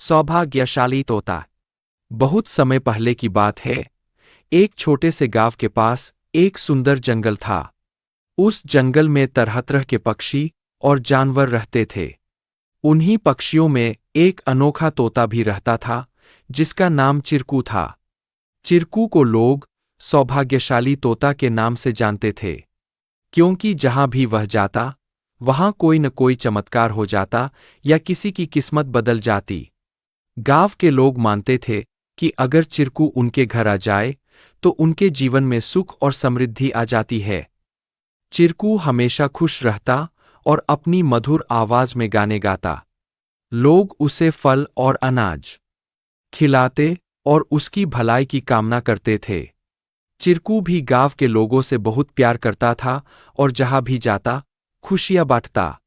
सौभाग्यशाली तोता। बहुत समय पहले की बात है। एक छोटे से गांव के पास एक सुंदर जंगल था। उस जंगल में तरह तरह के पक्षी और जानवर रहते थे। उन्हीं पक्षियों में एक अनोखा तोता भी रहता था, जिसका नाम चिरकू था। चिरकू को लोग सौभाग्यशाली तोता के नाम से जानते थे, क्योंकि जहां भी वह जाता, वहां कोई न कोई चमत्कार हो जाता या किसी की किस्मत बदल जाती। गांव के लोग मानते थे कि अगर चिरकू उनके घर आ जाए तो उनके जीवन में सुख और समृद्धि आ जाती है। चिरकू हमेशा खुश रहता और अपनी मधुर आवाज में गाने गाता। लोग उसे फल और अनाज खिलाते और उसकी भलाई की कामना करते थे। चिरकू भी गांव के लोगों से बहुत प्यार करता था और जहां भी जाता, खुशियां बांटता।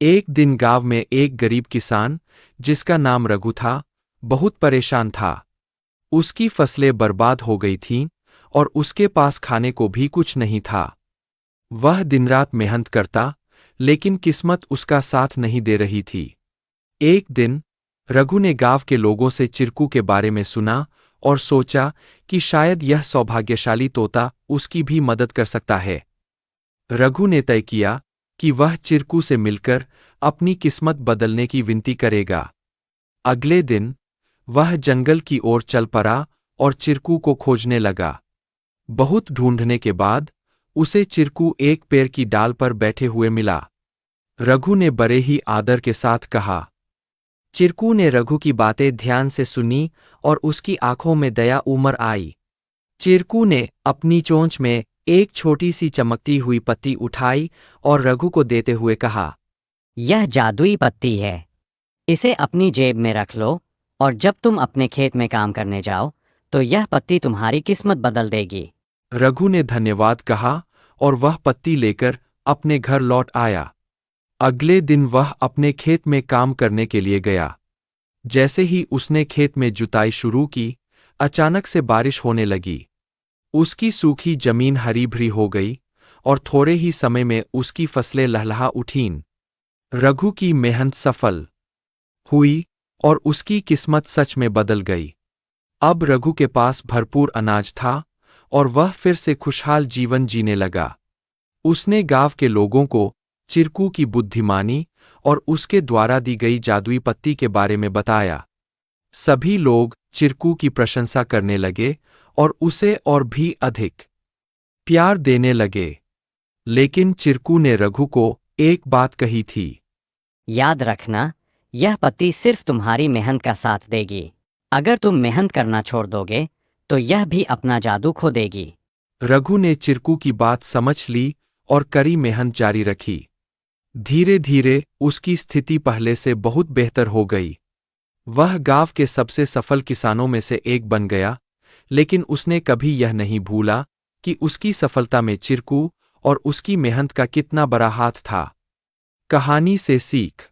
एक दिन गांव में एक गरीब किसान, जिसका नाम रघु था, बहुत परेशान था। उसकी फसलें बर्बाद हो गई थीं और उसके पास खाने को भी कुछ नहीं था। वह दिन-रात मेहनत करता, लेकिन किस्मत उसका साथ नहीं दे रही थी। एक दिन रघु ने गांव के लोगों से चिरकू के बारे में सुना और सोचा कि शायद यह सौभाग्यशाली तोता उसकी भी मदद कर सकता है। रघु ने तय किया कि वह चिरकू से मिलकर अपनी किस्मत बदलने की विनती करेगा। अगले दिन वह जंगल की ओर चल पड़ा और चिरकू को खोजने लगा। बहुत ढूंढने के बाद उसे चिरकू एक पेड़ की डाल पर बैठे हुए मिला। रघु ने बड़े ही आदर के साथ कहा। चिरकू ने रघु की बातें ध्यान से सुनी और उसकी आंखों में दया उमड़ आई। चिरकू ने अपनी चोंच में एक छोटी सी चमकती हुई पत्ती उठाई और रघु को देते हुए कहा, यह जादुई पत्ती है। इसे अपनी जेब में रख लो और जब तुम अपने खेत में काम करने जाओ तो यह पत्ती तुम्हारी किस्मत बदल देगी। रघु ने धन्यवाद कहा और वह पत्ती लेकर अपने घर लौट आया। अगले दिन वह अपने खेत में काम करने के लिए गया। जैसे ही उसने खेत में जुताई शुरू की, अचानक से बारिश होने लगी। उसकी सूखी जमीन हरी भरी हो गई और थोड़े ही समय में उसकी फसलें लहलहा उठीं। रघु की मेहनत सफल हुई और उसकी किस्मत सच में बदल गई। अब रघु के पास भरपूर अनाज था और वह फिर से खुशहाल जीवन जीने लगा। उसने गांव के लोगों को चिरकू की बुद्धिमानी और उसके द्वारा दी गई जादुई पत्ती के बारे में बताया। सभी लोग चिरकू की प्रशंसा करने लगे और उसे और भी अधिक प्यार देने लगे। लेकिन चिरकू ने रघु को एक बात कही थी। याद रखना, यह पत्ती सिर्फ तुम्हारी मेहनत का साथ देगी। अगर तुम मेहनत करना छोड़ दोगे तो यह भी अपना जादू खो देगी। रघु ने चिरकू की बात समझ ली और कड़ी मेहनत जारी रखी। धीरे धीरे उसकी स्थिति पहले से बहुत बेहतर हो गई। वह गांव के सबसे सफल किसानों में से एक बन गया, लेकिन उसने कभी यह नहीं भूला कि उसकी सफलता में चिरकू और उसकी मेहनत का कितना बड़ा हाथ था। कहानी से सीख।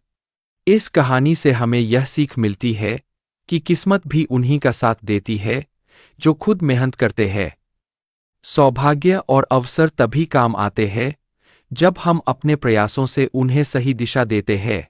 इस कहानी से हमें यह सीख मिलती है कि किस्मत भी उन्हीं का साथ देती है जो खुद मेहनत करते हैं। सौभाग्य और अवसर तभी काम आते हैं जब हम अपने प्रयासों से उन्हें सही दिशा देते हैं।